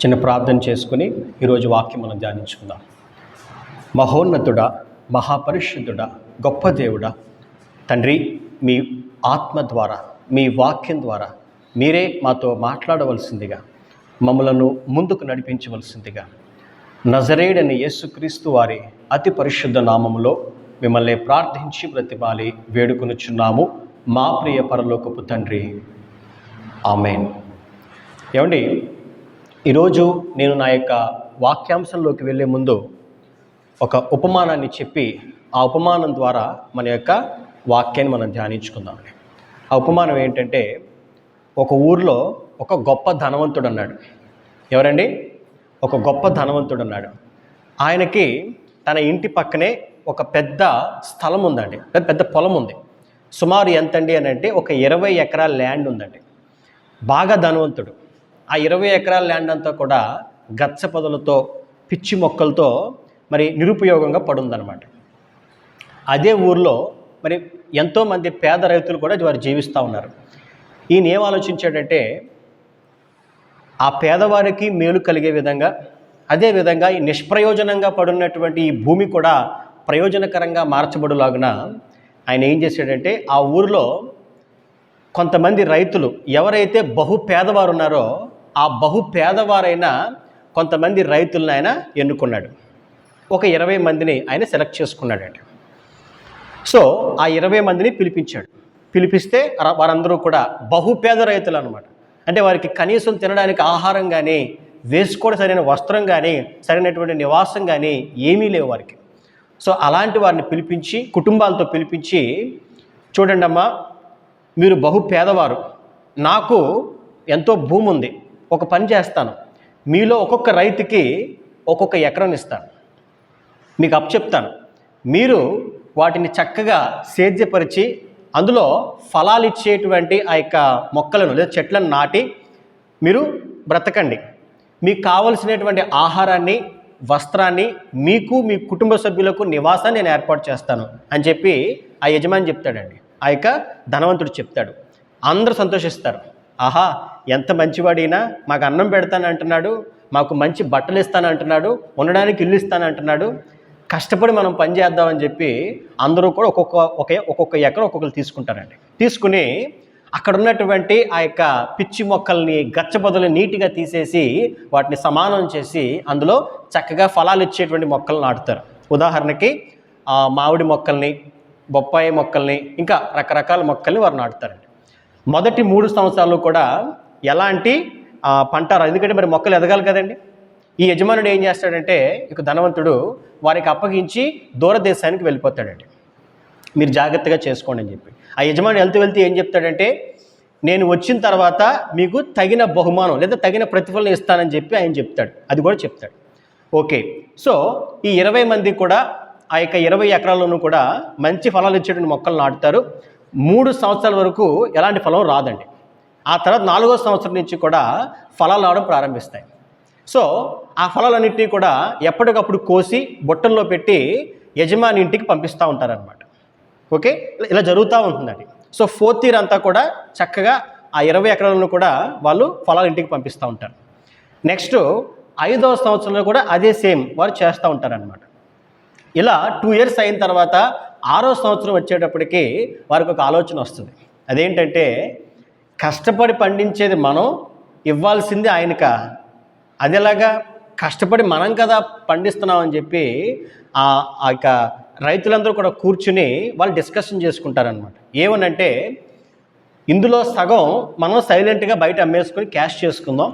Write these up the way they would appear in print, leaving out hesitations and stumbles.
చిన్న ప్రార్థన చేసుకుని ఈరోజు వాక్యం మనం ధ్యానించుకుందాం. మహోన్నతుడా, మహాపరిశుద్ధుడా, గొప్ప దేవుడా, తండ్రి, మీ ఆత్మ ద్వారా, మీ వాక్యం ద్వారా మీరే మాతో మాట్లాడవలసిందిగా, మమ్మలను ముందుకు నడిపించవలసిందిగా నజరేయుడైన యేసుక్రీస్తు వారి అతి పరిశుద్ధ నామములో మిమ్మల్ని ప్రార్థించి బ్రతిమాలి వేడుకొనుచున్నాము మా ప్రియ పరలోకపు తండ్రి. ఆమేన్. ఏమండి, ఈరోజు నేను నా యొక్క వాక్యాంశంలోకి వెళ్ళే ముందు ఒక ఉపమానాన్ని చెప్పి ఆ ఉపమానం ద్వారా మన యొక్క వాక్యాన్ని మనం ధ్యానించుకుందాం. ఆ ఉపమానం ఏంటంటే, ఒక ఊరిలో ఒక గొప్ప ధనవంతుడు అన్నాడు. ఎవరండి? ఒక గొప్ప ధనవంతుడు అన్నాడు. ఆయనకి తన ఇంటి పక్కనే ఒక పెద్ద స్థలం ఉందండి, పెద్ద పొలం ఉంది. సుమారు ఎంతండి అని అంటే ఒక 20 ఎకరాల ల్యాండ్ ఉందండి. బాగా ధనవంతుడు. ఆ 20 ఎకరాల ల్యాండ్ అంతా కూడా గచ్చ పొదలతో, పిచ్చి మొక్కలతో మరి నిరుపయోగంగా పడుందనమాట. అదే ఊర్లో మరి ఎంతోమంది పేద రైతులు కూడా వారు జీవిస్తూ ఉన్నారు. ఈయన ఏం ఆలోచించాడంటే, ఆ పేదవారికి మేలు కలిగే విధంగా, అదేవిధంగా ఈ నిష్ప్రయోజనంగా పడున్నటువంటి ఈ భూమి కూడా ప్రయోజనకరంగా మార్చబడులాగున ఆయన ఏం చేశాడంటే, ఆ ఊరిలో కొంతమంది రైతులు ఎవరైతే బహు పేదవారు ఉన్నారో ఆ బహు పేదవారైన కొంతమంది రైతులను ఆయన ఎన్నుకున్నాడు. ఒక 20 మందిని ఆయన సెలెక్ట్ చేసుకున్నాడండి. సో ఆ 20 మందిని పిలిపించాడు. పిలిపిస్తే వారందరూ కూడా బహుపేద రైతులు అనమాట. అంటే వారికి కనీసం తినడానికి ఆహారం కానీ, వేసుకోవడం సరైన వస్త్రం కానీ, సరైనటువంటి నివాసం కానీ ఏమీ లేవు వారికి. సో అలాంటి వారిని పిలిపించి, కుటుంబాలతో పిలిపించి, చూడండి అమ్మా, మీరు బహు పేదవారు, నాకు ఎంతో భూమి ఉంది, ఒక పని చేస్తాను, మీలో ఒక్కొక్క రైతుకి ఒక్కొక్క ఎకరం ఇస్తాను, మీకు అప్పచెప్తాను. మీరు వాటిని చక్కగా సేద్యపరిచి అందులో ఫలాలు ఇచ్చేటువంటి ఆ యొక్క మొక్కలను లేదా చెట్లను నాటి మీరు బ్రతకండి. మీకు కావలసినటువంటి ఆహారాన్ని, వస్త్రాన్ని, మీకు మీ కుటుంబ సభ్యులకు నివాసాన్ని నేను ఏర్పాటు చేస్తాను అని చెప్పి ఆ యజమాని చెప్తాడండి. ఆ యొక్క ధనవంతుడు చెప్తాడు. అందరూ సంతోషిస్తారు. ఆహా, ఎంత మంచివాడైనా, మాకు అన్నం పెడతానంటున్నాడు, మాకు మంచి బట్టలు ఇస్తానంటున్నాడు, ఉండడానికి ఇల్లు ఇస్తానంటున్నాడు, కష్టపడి మనం పని చేద్దామని చెప్పి అందరూ కూడా ఒక్కొక్క ఎకరం ఒక్కొక్కరు తీసుకుంటారండి. తీసుకుని అక్కడ ఉన్నటువంటి ఆ యొక్క పిచ్చి మొక్కల్ని, గచ్చబొదలు నీట్గా తీసేసి వాటిని సమానం చేసి అందులో చక్కగా ఫలాలు ఇచ్చేటువంటి మొక్కలు నాటుతారు. ఉదాహరణకి మామిడి మొక్కల్ని, బొప్పాయి మొక్కల్ని, ఇంకా రకరకాల మొక్కల్ని వారు నాటుతారండి. మొదటి 3 సంవత్సరాలు కూడా ఎలాంటి పంట రాదు, ఎందుకంటే మరి మొక్కలు ఎదగాలి కదండి. ఈ యజమానుడు ఏం చేస్తాడంటే, ఇక ధనవంతుడు వారికి అప్పగించి దూరదేశానికి వెళ్ళిపోతాడండి. మీరు జాగ్రత్తగా చేసుకోండి అని చెప్పి. ఆ యజమాని వెళ్తూ ఏం చెప్తాడంటే, నేను వచ్చిన తర్వాత మీకు తగిన బహుమానం లేదా తగిన ప్రతిఫలం ఇస్తానని చెప్పి ఆయన చెప్తాడు. అది కూడా చెప్తాడు. ఓకే. సో ఈ 20 మంది కూడా ఆ యొక్క 20 ఎకరాల్లోనూ కూడా మంచి ఫలాలు ఇచ్చేటువంటి మొక్కలు నాటుతారు. 3 సంవత్సరాల వరకు ఎలాంటి ఫలం రాదండి. ఆ తర్వాత 4వ సంవత్సరం నుంచి కూడా ఫలాలు రావడం ప్రారంభిస్తాయి. సో ఆ ఫలాలన్నింటినీ కూడా ఎప్పటికప్పుడు కోసి బుట్టల్లో పెట్టి యజమాని ఇంటికి పంపిస్తూ ఉంటారనమాట. ఓకే, ఇలా జరుగుతూ ఉంటుందండి. సో 4th ఇయర్ అంతా కూడా చక్కగా ఆ 20 ఎకరాలను కూడా వాళ్ళు ఫలాలు ఇంటికి పంపిస్తూ ఉంటారు. నెక్స్ట్ 5వ సంవత్సరంలో కూడా అదే సేమ్ వారు చేస్తూ ఉంటారనమాట. ఇలా 2 ఇయర్స్ అయిన తర్వాత 6వ సంవత్సరం వచ్చేటప్పటికి వారికి ఒక ఆలోచన వస్తుంది. అదేంటంటే, కష్టపడి పండించేది మనం, ఇవ్వాల్సింది ఆయనక, అదేలాగా కష్టపడి మనం కదా పండిస్తున్నామని చెప్పి ఆ యొక్క రైతులందరూ కూడా కూర్చుని వాళ్ళు డిస్కషన్ చేసుకుంటారనమాట. ఏమనంటే, ఇందులో సగం మనం సైలెంట్గా బయట అమ్మేసుకొని క్యాష్ చేసుకుందాం,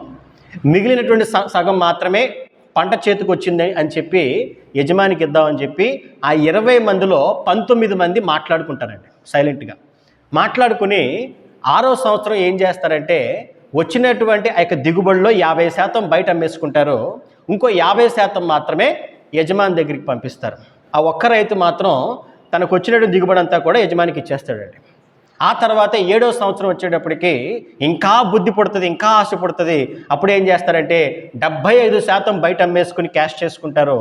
మిగిలినటువంటి సగం మాత్రమే పంట చేతికి వచ్చింది అని చెప్పి యజమానికి ఇద్దామని చెప్పి ఆ 20 మందిలో 19 మంది మాట్లాడుకుంటారండి. సైలెంట్గా మాట్లాడుకుని 6వ సంవత్సరం ఏం చేస్తారంటే, వచ్చినటువంటి ఆ యొక్క దిగుబడిలో 50% బయట అమ్మేసుకుంటారు, ఇంకో 50% మాత్రమే యజమాని దగ్గరికి పంపిస్తారు. ఆ ఒక్క రైతు మాత్రం తనకు వచ్చినటువంటి దిగుబడి అంతా కూడా యజమానికి ఇచ్చేస్తాడండి. ఆ తర్వాత 7వ సంవత్సరం వచ్చేటప్పటికి ఇంకా బుద్ధి పుడుతుంది, ఇంకా ఆశ పుడుతుంది. అప్పుడు ఏం చేస్తారంటే 75% బయట అమ్మేసుకుని క్యాష్ చేసుకుంటారు,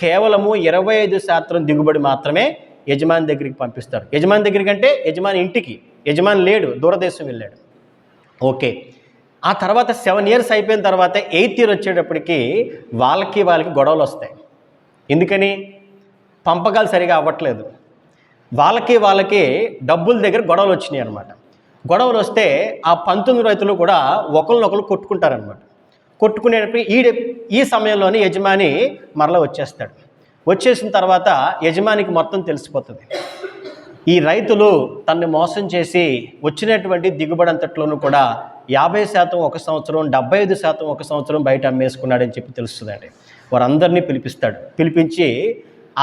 కేవలము 25% దిగుబడి మాత్రమే యజమాని దగ్గరికి పంపిస్తారు. యజమాని దగ్గరికి అంటే యజమాని ఇంటికి. యజమాని లేడు, దూరదేశం వెళ్ళాడు. ఓకే, ఆ తర్వాత 7 years అయిపోయిన తర్వాత 8th year వచ్చేటప్పటికి వాళ్ళకి గొడవలు వస్తాయి. ఎందుకని? పంపకాలు సరిగా అవ్వట్లేదు. వాళ్ళకి డబ్బుల దగ్గర గొడవలు వచ్చినాయి అనమాట. గొడవలు వస్తే ఆ 19 రైతులు కూడా ఒకరినొకరు కొట్టుకుంటారనమాట. కొట్టుకునేటప్పుడు ఈ సమయంలోనే యజమాని మరలా వచ్చేస్తాడు. వచ్చేసిన తర్వాత యజమానికి మొత్తం తెలిసిపోతుంది. ఈ రైతులు తనని మోసం చేసి వచ్చినటువంటి దిగుబడి అంతట్లోనూ కూడా 50% ఒక సంవత్సరం, 75% ఒక సంవత్సరం బయట అమ్మేసుకున్నాడని చెప్పి తెలుస్తుందండి. వారందరినీ పిలిపిస్తాడు. పిలిపించి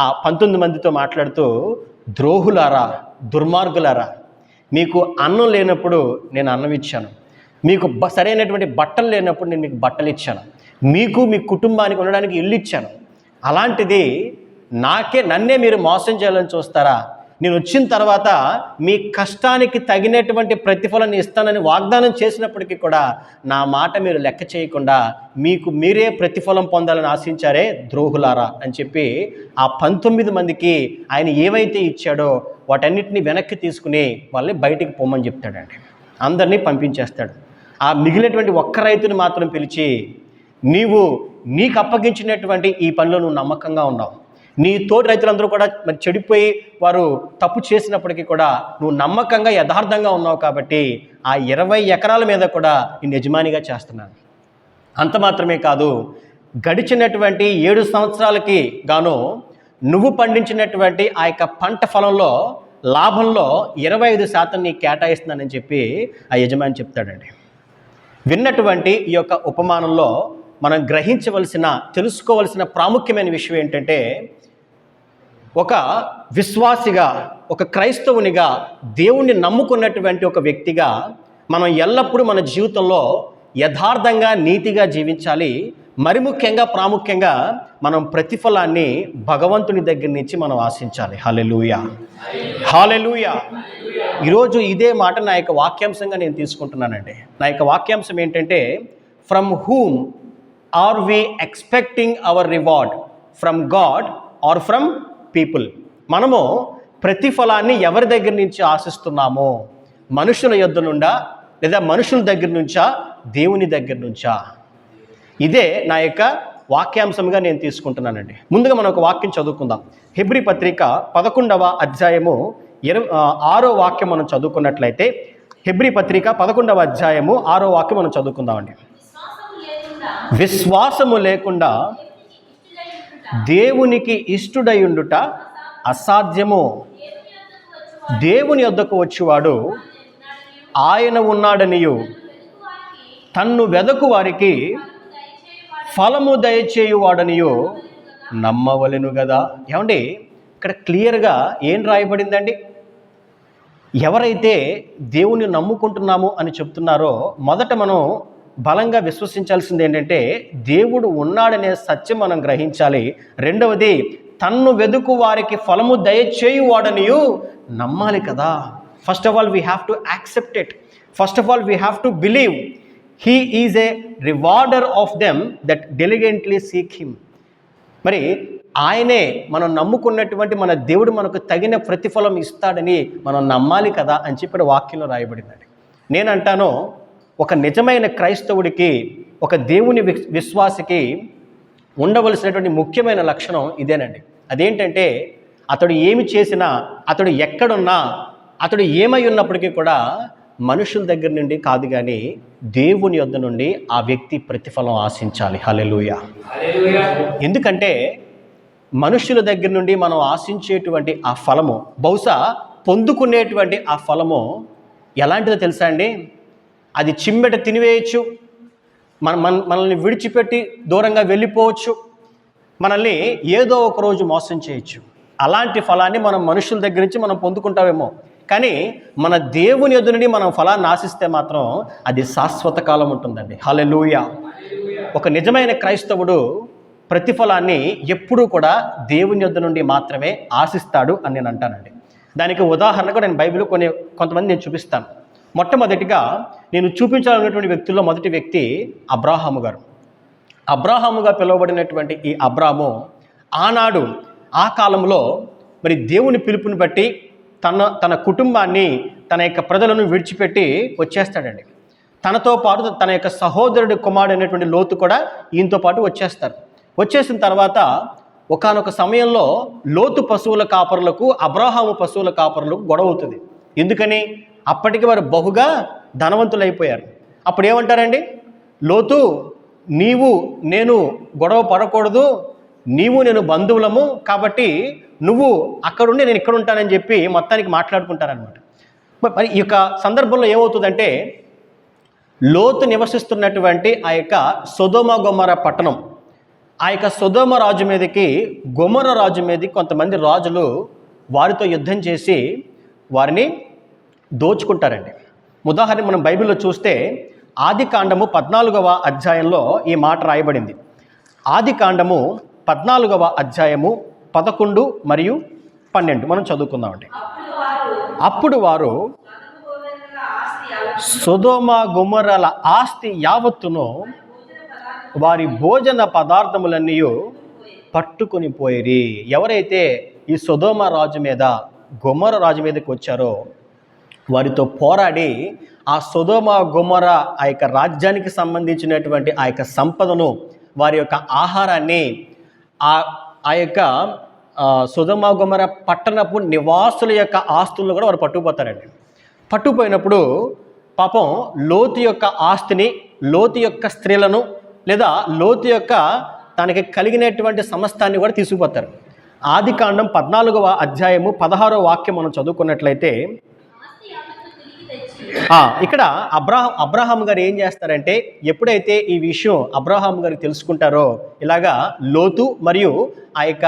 ఆ 19 మందితో మాట్లాడుతూ, ద్రోహులారా, దుర్మార్గులారా, మీకు అన్నం లేనప్పుడు నేను అన్నం ఇచ్చాను, మీకు సరైనటువంటి బట్టలు లేనప్పుడు నేను మీకు బట్టలు ఇచ్చాను, మీకు మీ కుటుంబానికి ఉండడానికి ఇల్లు ఇచ్చాను. అలాంటిది నన్నే మీరు మోసం చేయాలని చూస్తారా? నేను వచ్చిన తర్వాత మీ కష్టానికి తగినటువంటి ప్రతిఫలాన్ని ఇస్తానని వాగ్దానం చేసినప్పటికీ కూడా నా మాట మీరు లెక్క చేయకుండా మీకు మీరే ప్రతిఫలం పొందాలని ఆశించారే ద్రోహులారా అని చెప్పి ఆ 19 మందికి ఆయన ఏవైతే ఇచ్చాడో వాటన్నిటిని వెనక్కి తీసుకుని వాళ్ళని బయటికి పొమ్మని చెప్తాడండి. అందరినీ పంపించేస్తాడు. ఆ మిగిలినటువంటి ఒక్క రైతుని మాత్రం పిలిచి, నీకు అప్పగించినటువంటి ఈ పనిలో నువ్వు నమ్మకంగా ఉన్నావు, నీ తోటి రైతులందరూ కూడా మరి చెడిపోయి వారు తప్పు చేసినప్పటికీ కూడా నువ్వు నమ్మకంగా యథార్థంగా ఉన్నావు కాబట్టి ఆ 20 ఎకరాల మీద కూడా నేను యజమానిగా చేస్తున్నాను. అంత మాత్రమే కాదు, గడిచినటువంటి 7 సంవత్సరాలకి గాను నువ్వు పండించినటువంటి ఆ యొక్క పంట ఫలంలో లాభంలో 25% నీకు కేటాయిస్తున్నానని చెప్పి ఆ యజమాని చెప్తాడండి. విన్నటువంటి ఈ యొక్క ఉపమానంలో మనం తెలుసుకోవలసిన ప్రాముఖ్యమైన విషయం ఏంటంటే, ఒక విశ్వాసిగా, ఒక క్రైస్తవునిగా, దేవుణ్ణి నమ్ముకున్నటువంటి ఒక వ్యక్తిగా మనం ఎల్లప్పుడూ మన జీవితంలో యథార్థంగా, నీతిగా జీవించాలి. మరి ముఖ్యంగా, ప్రాముఖ్యంగా మనం ప్రతిఫలాన్ని భగవంతుని దగ్గర నుంచి మనం ఆశించాలి. హల్లెలూయా, హల్లెలూయా. ఈరోజు ఇదే మాట నా యొక్క వాక్యాంశంగా నేను తీసుకుంటున్నానండి. నా యొక్క వాక్యాంశం ఏంటంటే, from whom are we expecting our reward, from God or from people? మనము ప్రతిఫలాన్ని ఎవరి దగ్గర నుంచి ఆశిస్తున్నామో? మనుషుల యొద్ద నుండా, లేదా మనుషుల దగ్గర నుంచా, దేవుని దగ్గర నుంచా? ఇదే నా యొక్క వాక్యాంశంగా నేను తీసుకుంటున్నానండి. ముందుగా మనం ఒక వాక్యం చదువుకుందాం. హెబ్రీ పత్రిక 11వ అధ్యాయము 6వ వాక్యం మనం చదువుకున్నట్లయితే, హెబ్రీ పత్రిక 11వ అధ్యాయము 6వ వాక్యం మనం చదువుకుందామండి. విశ్వాసము లేకుండా దేవునికి ఇష్టుడయుండుట అసాధ్యము. దేవుని యొద్దకు వచ్చువాడు ఆయన ఉన్నాడనియు, తన్ను వెదకు వారికి ఫలము దయచేయువాడనియో నమ్మవలెను కదా. ఏమండి, ఇక్కడ క్లియర్గా ఏం రాయబడిందండి? ఎవరైతే దేవుని నమ్ముకుంటున్నాము అని చెప్తున్నారో మొదట మనం బలంగా విశ్వసించాల్సింది ఏంటంటే, దేవుడు ఉన్నాడనే సత్యం మనం గ్రహించాలి. రెండవది, తన్ను వెదుకు వారికి ఫలము దయచేయువాడనియు నమ్మాలి కదా. First of all we have to accept it. First of all we have to believe he is a rewarder of them that diligently seek him. మరి ఆయనే మనం నమ్ముకున్నటువంటి మన దేవుడు మనకు తగిన ప్రతిఫలం ఇస్తాడని మనం నమ్మాలి కదా అని చెప్పి వాక్యంలో రాయబడిందండి. నేనంటాను, ఒక నిజమైన క్రైస్తవుడికి, ఒక దేవుని విశ్వాసికి ఉండవలసినటువంటి ముఖ్యమైన లక్షణం ఇదేనండి. అదేంటంటే, అతడు ఏమి చేసినా, అతడు ఎక్కడున్నా, అతడు ఏమై ఉన్నప్పటికీ కూడా మనుషుల దగ్గర నుండి కాదు కానీ దేవుని యొద్ద నుండి ఆ వ్యక్తి ప్రతిఫలం ఆశించాలి. హల్లెలూయా. ఎందుకంటే మనుషుల దగ్గర నుండి మనం ఆశించేటువంటి ఆ ఫలము, బహుశా పొందుకునేటువంటి ఆ ఫలము ఎలాంటిదో తెలుసా అండి? అది చిమ్మెట తినివేయచ్చు, మనల్ని విడిచిపెట్టి దూరంగా వెళ్ళిపోవచ్చు, మనల్ని ఏదో ఒక రోజు మోసం చేయొచ్చు. అలాంటి ఫలాన్ని మనం మనుషుల దగ్గర నుంచి మనం పొందుకుంటామేమో, కానీ మన దేవుని యొద్ద నుండి మనం ఫలాన్ని ఆశిస్తే మాత్రం అది శాశ్వత కాలం ఉంటుందండి. హల్లెలూయా. ఒక నిజమైన క్రైస్తవుడు ప్రతిఫలాన్ని ఎప్పుడూ కూడా దేవుని యొద్ద నుండి మాత్రమే ఆశిస్తాడు అని నేను అంటానండి. దానికి ఉదాహరణకు నేను బైబిల్ కొంతమంది నేను చూపిస్తాను. మొట్టమొదటిగా నేను చూపించాలన్నటువంటి వ్యక్తుల్లో మొదటి వ్యక్తి అబ్రాహాము గారు. అబ్రాహాముగా పిలువబడినటువంటి ఈ అబ్రాము ఆనాడు, ఆ కాలంలో మరి దేవుని పిలుపుని బట్టి తన కుటుంబాన్ని, తన యొక్క ప్రజలను విడిచిపెట్టి వచ్చేస్తాడండి. తనతో పాటు తన యొక్క సహోదరుడి కుమారుడు అనేటువంటి లోతు కూడా ఈయనతో పాటు వచ్చేస్తారు. వచ్చేసిన తర్వాత ఒకానొక సమయంలో లోతు పశువుల కాపరులకు అబ్రాహాము పశువుల కాపరులకు గొడవ అవుతుంది. ఎందుకని? అప్పటికి వారు బహుగా ధనవంతులైపోయారు. అప్పుడు ఏమంటారండి? లోతు, నీవు నేను గొడవ పడకూడదు, నీవు నేను బంధువులము, కాబట్టి నువ్వు అక్కడుండి నేను ఇక్కడ ఉంటానని చెప్పి మొత్తానికి మాట్లాడుకుంటారనమాట. మరి ఈ యొక్క సందర్భంలో ఏమవుతుందంటే, లోతు నివసిస్తున్నటువంటి ఆ యొక్క సొదొమ గొమొర్రా పట్టణం, ఆ యొక్క సొదొమ రాజు మీదకి గొమొర్రా రాజు మీదకి కొంతమంది రాజులు వారితో యుద్ధం చేసి వారిని దోచుకుంటారండి. ఉదాహరణ మనం బైబిల్లో చూస్తే ఆదికాండము 14వ అధ్యాయంలో ఈ మాట రాయబడింది. ఆదికాండము 14వ అధ్యాయము 11 మరియు 12 మనం చదువుకుందామండి. అప్పుడు వారు సొదొమ గొమొర్రాల ఆస్తి యావత్తును వారి భోజన పదార్థములన్నీ పట్టుకొని పోయిరి. ఎవరైతే ఈ సొదొమ రాజు మీద గొమొర్రా రాజు మీదకి వచ్చారో వారితో పోరాడి ఆ సొదొమ గొమొర్రా ఆ యొక్క రాజ్యానికి సంబంధించినటువంటి ఆ యొక్క సంపదను, వారి యొక్క ఆహారాన్ని, ఆ యొక్క సొదొమ గొమొర్రా పట్టణపు నివాసుల యొక్క ఆస్తులను కూడా వారు పట్టుకుపోతారండి. పట్టుకుపోయినప్పుడు పాపం లోతు యొక్క ఆస్తిని, లోతు యొక్క స్త్రీలను, లేదా లోతు యొక్క తనకి కలిగినటువంటి సమస్తాన్ని కూడా తీసుకుపోతారు. ఆదికాండం 14వ అధ్యాయము 16వ వాక్యం మనం చదువుకున్నట్లయితే ఇక్కడ అబ్రహాం గారు ఏం చేస్తారంటే, ఎప్పుడైతే ఈ విషయం అబ్రహాం గారికి తెలుసుకుంటారో, ఇలాగా లోతు మరియు ఆ యొక్క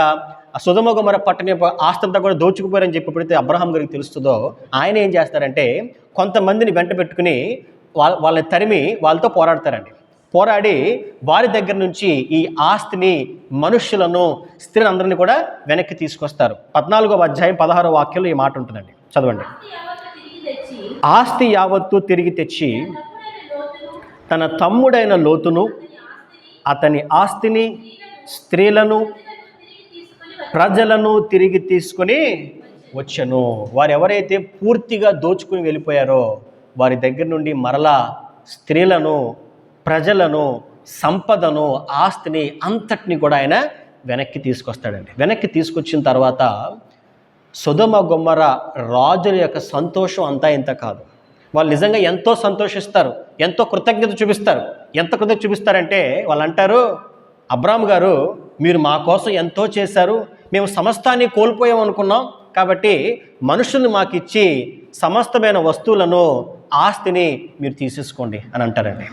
సొదొమ గొమొర్రా పట్టణ ఆస్తంతా కూడా దోచుకుపోయారని చెప్పి ఎప్పుడైతే అబ్రహాం గారికి తెలుస్తుందో, ఆయన ఏం చేస్తారంటే కొంతమందిని వెంట పెట్టుకుని వాళ్ళని తరిమి వాళ్ళతో పోరాడతారండి. పోరాడి వారి దగ్గర నుంచి ఈ ఆస్తిని, మనుష్యులను, స్త్రీలందరినీ కూడా వెనక్కి తీసుకొస్తారు. 14వ అధ్యాయం 16వ వాక్యంలో ఈ మాట ఉంటుందండి, చదవండి. ఆస్తి యావత్తు తిరిగి తెచ్చి తన తమ్ముడైన లోతును, అతని ఆస్తిని, స్త్రీలను, ప్రజలను తిరిగి తీసుకొని వచ్చెను. వారు ఎవరైతే పూర్తిగా దోచుకుని వెళ్ళిపోయారో వారి దగ్గర నుండి మరలా స్త్రీలను, ప్రజలను, సంపదను, ఆస్తిని అంతటిని కూడా ఆయన వెనక్కి తీసుకొస్తాడండి. వెనక్కి తీసుకొచ్చిన తర్వాత సొదొమ గొమొర్రా రాజుల యొక్క సంతోషం అంతా ఇంత కాదు. వాళ్ళు నిజంగా ఎంతో సంతోషిస్తారు, ఎంతో కృతజ్ఞత చూపిస్తారు. ఎంత కృతజ్ఞత చూపిస్తారంటే వాళ్ళు అంటారు, అబ్రాహాము గారు మీరు మా కోసం ఎంతో చేశారు, మేము సమస్తాన్ని కోల్పోయాం అనుకున్నాం, కాబట్టి మనుషుల్ని మాకు ఇచ్చి సమస్తమైన వస్తువులను, ఆస్తిని మీరు తీసేసుకోండి అని అంటారండి.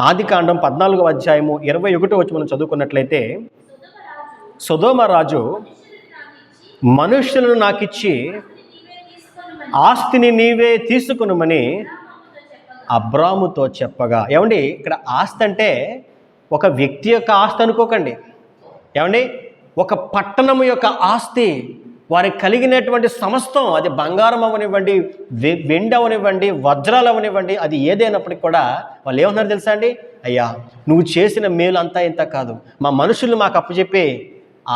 ఆదికాండం 14వ అధ్యాయము 21వ వచనం మనం చదువుకున్నట్లయితే, సొదొమ రాజు మనుషులను నాకిచ్చి ఆస్తిని నీవే తీసుకొనుమని అబ్రాముతో చెప్పగా. ఏమండి, ఇక్కడ ఆస్తి అంటే ఒక వ్యక్తి యొక్క ఆస్తి అనుకోకండి. ఏమండి, ఒక పట్టణం యొక్క ఆస్తి, వారికి కలిగినటువంటి సమస్తం, అది బంగారం అవనివ్వండి, వెండి అవనివ్వండి, వజ్రాలు అవనివ్వండి, అది ఏదైనప్పటికీ కూడా వాళ్ళు ఏమన్నారు తెలుసా అండి? అయ్యా, నువ్వు చేసిన మేలు అంతా ఇంత కాదు, మా మనుషులు మాకు అప్పచెప్పి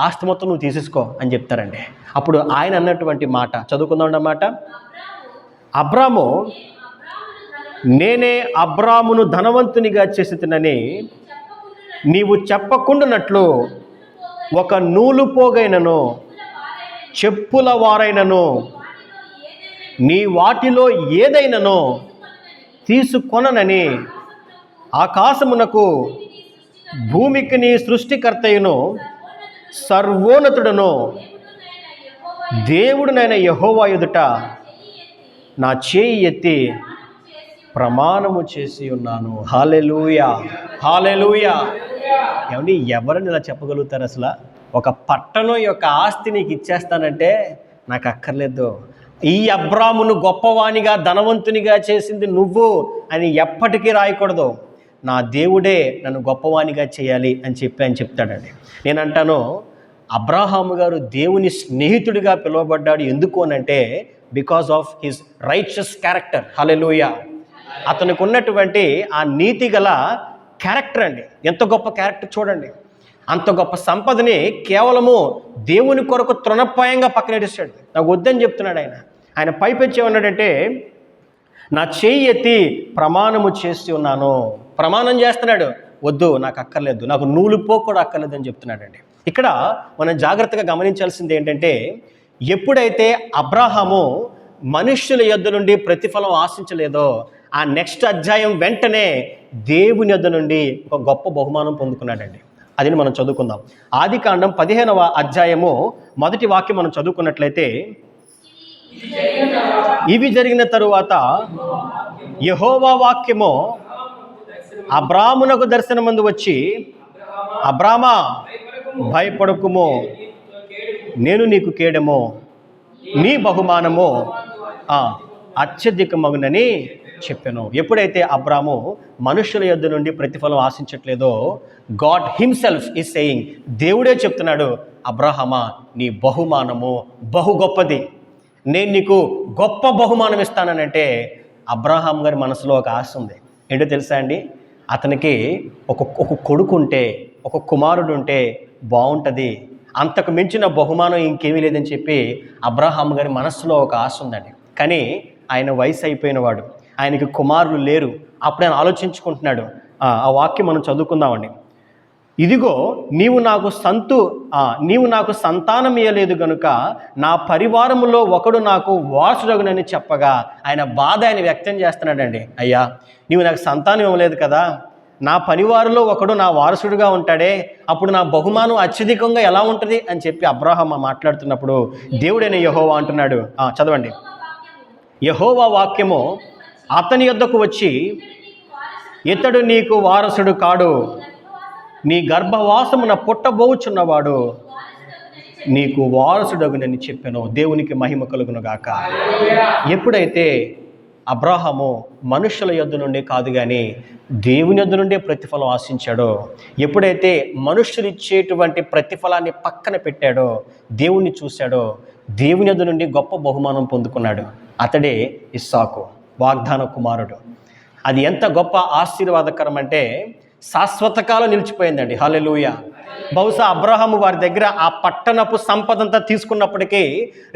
ఆస్తి మొత్తం నువ్వు తీసేసుకో అని చెప్తారండి. అప్పుడు ఆయన అన్నటువంటి మాట చదువుకుందాం అన్నమాట. అబ్రాము, నేనే అబ్రామును ధనవంతునిగా చేసితినని నీవు చెప్పకుండానట్లు ఒక నూలు పోగైనను, చెప్పుల వారైనను, నీ వాటిలో ఏదైనను తీసుకొననని ఆకాశమునకు, భూమికి నీ సృష్టికర్తయును సర్వోన్నతుడను దేవుడునైన యెహోవా ఎదుట నా చేయి ఎత్తి ప్రమాణము చేసి ఉన్నాను. హల్లెలూయా, హల్లెలూయా. ఏమండి, ఎవరిని ఇలా చెప్పగలుగుతారు? అసలు ఒక పట్టణం యొక్క ఆస్తి నీకు ఇచ్చేస్తానంటే నాకు అక్కర్లేదు, ఈ అబ్రామును గొప్పవానిగా, ధనవంతునిగా చేసింది నువ్వు అని ఎప్పటికీ రాయకూడదు. నా దేవుడే నన్ను గొప్పవానిగా చేయాలి అని చెప్పి ఆయన చెప్తాడండి. నేనంటాను, అబ్రాహాము గారు దేవుని స్నేహితుడిగా పిలువబడ్డాడు. ఎందుకు అనంటే because of his righteous character. Hallelujah. అతనికి ఉన్నటువంటి ఆ నీతి గల క్యారెక్టర్ అండి. ఎంత గొప్ప క్యారెక్టర్ చూడండి. అంత గొప్ప సంపదని కేవలము దేవుని కొరకు తృణప్రాయంగా పక్కనెట్టేశాడు. నాకు వద్దని చెప్తున్నాడు ఆయన. ఆయన పైపెచ్చి ఏమన్నాడంటే, నా చేయి ఎత్తి ప్రమాణము చేసి ఉన్నాను. ప్రమాణం చేస్తున్నాడు, వద్దు నాకు అక్కర్లేదు, నాకు నూలు పోకు కూడా అక్కర్లేదు అని చెప్తున్నాడండి. ఇక్కడ మనం జాగ్రత్తగా గమనించాల్సింది ఏంటంటే, ఎప్పుడైతే అబ్రాహాము మనుష్యుల యొద్ద నుండి ప్రతిఫలం ఆశించలేదో ఆ నెక్స్ట్ అధ్యాయం వెంటనే దేవుని యొద్ద నుండి ఒక గొప్ప బహుమానం పొందుకున్నాడండి. అది మనం చదువుకుందాం. ఆదికాండం 15వ అధ్యాయము 1వ వాక్యం మనం చదువుకున్నట్లయితే, ఇవి జరిగిన తరువాత యెహోవా వాక్యము అబ్రామునకు దర్శనమందు వచ్చి, అబ్రామా భయపడకుము, నేను నీకు కేడము, నీ బహుమానము అత్యధికమగునని చెప్పాను. ఎప్పుడైతే అబ్రాము మనుషుల యొద్ద నుండి ప్రతిఫలం ఆశించట్లేదో, గాడ్ హిమ్సెల్ఫ్ ఈజ్ సేయింగ్, దేవుడే చెప్తున్నాడు, అబ్రాహమా నీ బహుమానము బహు గొప్పది, నేను నీకు గొప్ప బహుమానం ఇస్తానంటే అబ్రాహాం గారి మనసులో ఒక ఆశ ఉంది. ఏంటో తెలుసా అండి, అతనికి ఒక కొడుకు ఉంటే, ఒక కుమారుడు ఉంటే బాగుంటుంది, అంతకు మించిన బహుమానం ఇంకేమీ లేదని చెప్పి అబ్రాహాం గారి మనస్సులో ఒక ఆశ ఉందండి. కానీ ఆయన వయసు అయిపోయినవాడు, ఆయనకి కుమారులు లేరు. అప్పుడు ఆయన ఆలోచించుకుంటున్నాడు. ఆ వాక్యం మనం చదువుకుందామండి. ఇదిగో నీవు నాకు సంతానం ఇయ్యలేదు గనుక నా పరివారములో ఒకడు నాకు వారసుడగునని చెప్పగా ఆయన బాధ ఆయన వ్యక్తం చేస్తున్నాడండి. అయ్యా, నీవు నాకు సంతానం ఇవ్వలేదు కదా, నా పనివారిలో ఒకడు నా వారసుడిగా ఉంటాడే, అప్పుడు నా బహుమానం అత్యధికంగా ఎలా ఉంటుంది అని చెప్పి అబ్రాహాము మాట్లాడుతున్నప్పుడు దేవుడైన యెహోవా అంటున్నాడు. చదవండి. యెహోవా వాక్యము అతని యొద్దకు వచ్చి, ఇతడు నీకు వారసుడు కాడు, నీ గర్భవాసమున పుట్టబోచున్నవాడు నీకు వారసుడగునని చెప్పాను. దేవునికి మహిమ కలుగును గాక. ఎప్పుడైతే అబ్రాహాము మనుషుల యొద్ద నుండి కాదు కానీ దేవుని యొద్ద నుండే ప్రతిఫలం ఆశించాడో, ఎప్పుడైతే మనుషులు ఇచ్చేటువంటి ప్రతిఫలాన్ని పక్కన పెట్టాడో, దేవుణ్ణి చూశాడో, దేవుని యొద్ద నుండి గొప్ప బహుమానం పొందుకున్నాడు. అతడే ఇస్సాకు, వాగ్దాన కుమారుడు. అది ఎంత గొప్ప ఆశీర్వాదకరం అంటే శాశ్వత కాలం నిలిచిపోయిందండి. హల్లెలూయా. బహుశా అబ్రాహాము వారి దగ్గర ఆ పట్టణపు సంపదంతా తీసుకున్నప్పటికీ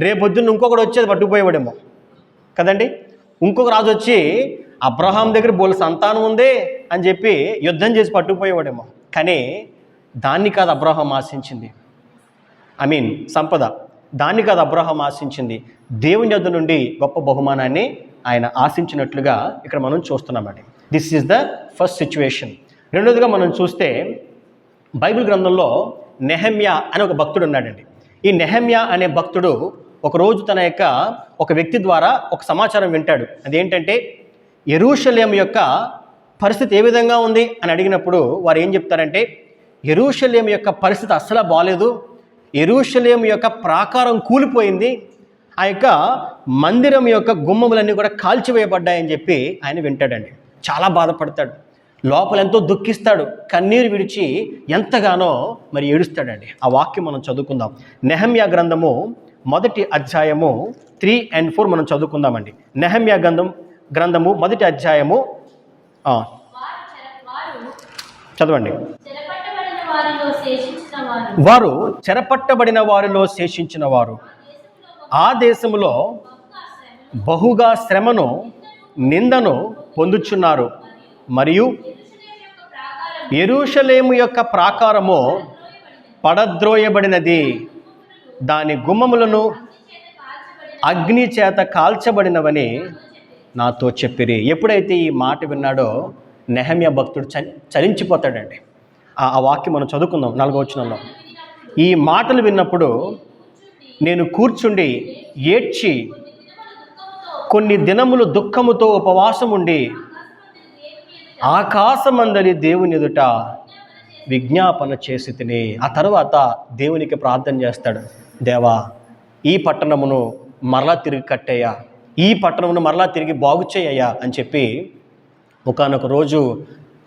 రేపొద్దున్న ఇంకొకటి వచ్చేది పట్టుకుపోయేవాడేమో కదండి. ఇంకొక రాజు వచ్చి అబ్రహాం దగ్గర బోలు సంతానం ఉంది అని చెప్పి యుద్ధం చేసి పట్టుకుపోయేవాడేమో. కానీ దాన్ని కాదు అబ్రహాం ఆశించింది, సంపద దాన్ని కాదు అబ్రహాం ఆశించింది, దేవుని యొద్ద నుండి గొప్ప బహుమానాన్ని ఆయన ఆశించినట్లుగా ఇక్కడ మనం చూస్తున్నామండి. This is the first situation. రెండోదిగా మనం చూస్తే బైబిల్ గ్రంథంలో నెహెమ్యా అనే ఒక భక్తుడు ఉన్నాడండి. ఈ నెహెమ్యా అనే భక్తుడు ఒకరోజు తన యొక్క ఒక వ్యక్తి ద్వారా ఒక సమాచారం వింటాడు. అదేంటంటే యెరూషలేము యొక్క పరిస్థితి ఏ విధంగా ఉంది అని అడిగినప్పుడు వారు ఏం చెప్తారంటే, యెరూషలేము యొక్క పరిస్థితి అస్సలు బాలేదు, యెరూషలేము యొక్క ప్రాకారం కూలిపోయింది, ఆ యొక్క మందిరం యొక్క గుమ్మములన్నీ కూడా కాల్చివేయబడ్డాయని చెప్పి ఆయన వింటాడండి. చాలా బాధపడతాడు, లోపల ఎంతో దుఃఖిస్తాడు, కన్నీరు విడిచి ఎంతగానో మరి ఏడుస్తాడండి. ఆ వాక్యం మనం చదువుకుందాం. నెహెమ్యా గ్రంథము 1వ అధ్యాయము 3 and 4 మనం చదువుకుందామండి. నెహెమ్యా గ్రంథము 1వ అధ్యాయము చదవండి. వారు చెరపట్టబడిన వారిలో శేషించిన వారు ఆ దేశములో బహుగా శ్రమను నిందను పొందుచున్నారు, మరియు యెరూషలేము యొక్క ప్రాకారము పడద్రోయబడినది, దాని గుమ్మములను అగ్ని చేత కాల్చబడినవని నాతో చెప్పిరి. ఎప్పుడైతే ఈ మాట విన్నాడో నెహెమ్యా భక్తుడు చలించిపోతాడండి. ఆ వాక్యం మనం చదువుకుందాం 4వ వచనంలో. ఈ మాటలు విన్నప్పుడు నేను కూర్చుండి ఏడ్చి కొన్ని దినములు దుఃఖముతో ఉపవాసం ఉండి ఆకాశమందలి దేవుని ఎదుట విజ్ఞాపన చేసి తిని. ఆ తర్వాత దేవునికి ప్రార్థన చేస్తాడు. దేవా, ఈ పట్టణమును మరలా తిరిగి కట్టేయ్యా, ఈ పట్టణమును మరలా తిరిగి బాగు చేయయ్యా అని చెప్పి ఒకానొక రోజు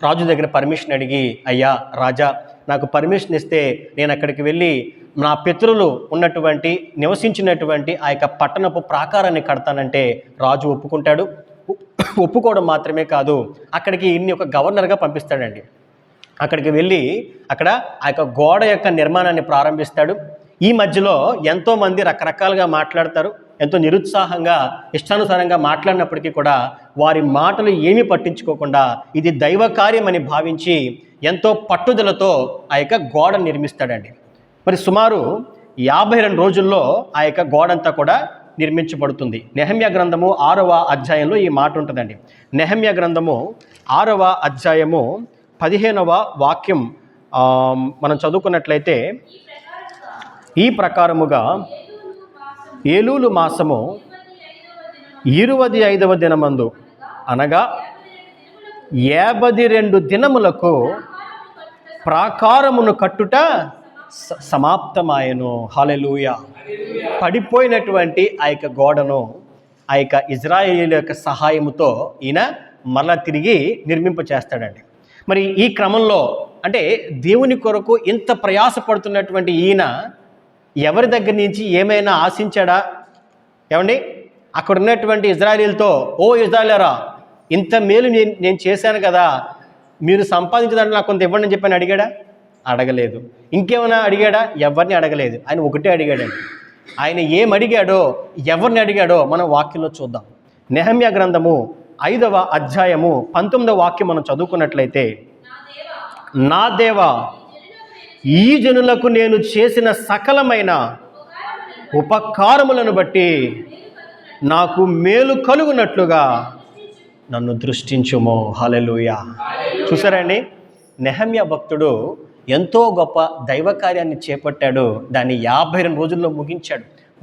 రాజు దగ్గర పర్మిషన్ అడిగి, అయ్యా రాజా, నాకు పర్మిషన్ ఇస్తే నేను అక్కడికి వెళ్ళి నా పితరులు ఉన్నటువంటి నివసించినటువంటి ఆ యొక్క పట్టణపు ప్రాకారాన్ని కడతానంటే రాజు ఒప్పుకుంటాడు. ఒప్పుకోవడం మాత్రమే కాదు, అక్కడికి ఇన్ని ఒక గవర్నర్గా పంపిస్తాడండి. అక్కడికి వెళ్ళి అక్కడ ఆ యొక్క గోడ యొక్క నిర్మాణాన్ని ప్రారంభిస్తాడు. ఈ మధ్యలో ఎంతోమంది రకరకాలుగా మాట్లాడతారు. ఎంతో నిరుత్సాహంగా ఇష్టానుసారంగా మాట్లాడినప్పటికీ కూడా వారి మాటలు ఏమీ పట్టించుకోకుండా ఇది దైవ కార్యమని భావించి ఎంతో పట్టుదలతో ఆ యొక్క గోడ నిర్మిస్తాడండి. మరి సుమారు 52 రోజుల్లో ఆ యొక్క గోడంతా కూడా నిర్మించబడుతుంది. నెహెమ్యా గ్రంథము 6వ అధ్యాయంలో ఈ మాట ఉంటుందండి. నెహెమ్యా గ్రంథము 6వ అధ్యాయము 15వ వాక్యం మనం చదువుకున్నట్లయితే, ఈ ప్రకారముగా ఏలూలు మాసము 25వ దినమందు అనగా 52 దినములకు ప్రాకారమును కట్టుట సమాప్తమాయను. హల్లెలూయా. పడిపోయినటువంటి ఆ యొక్క గోడను ఆ యొక్క ఇజ్రాయేలీయుల యొక్క సహాయముతో ఈయన మరలా తిరిగి నిర్మింప చేస్తాడండి. మరి ఈ క్రమంలో అంటే దేవుని కొరకు ఇంత ప్రయాసపడుతున్నటువంటి ఈయన ఎవరి దగ్గర నుంచి ఏమైనా ఆశించాడా? ఏమండి, అక్కడ ఉన్నటువంటి ఇజ్రాయేలీలతో, ఓ ఇజ్రాయేలరా, ఇంత మేలు నేను చేశాను కదా, మీరు సంపాదించడానికి నాకు కొంత ఇవ్వండి అని చెప్పని అడిగాడా? అడగలేదు. ఇంకేమైనా అడిగాడా? ఎవరిని అడగలేదు. ఆయన ఒకటే అడిగాడండి. ఆయన ఏం అడిగాడో, ఎవరిని అడిగాడో మనం వాక్యంలో చూద్దాం. నెహెమ్యా గ్రంథము 5వ అధ్యాయము 19వ వాక్యం మనం చదువుకున్నట్లయితే, నా దేవా, ఈ జనులకు నేను చేసిన సకలమైన ఉపకారములను బట్టి నాకు మేలు కలుగునట్లుగా నన్ను దృష్టించుమో. హల్లెలూయా. చూసారండి, నెహెమ్యా భక్తుడు ఎంతో గొప్ప దైవ కార్యాన్ని చేపట్టాడు. దాన్ని 52 రోజుల్లో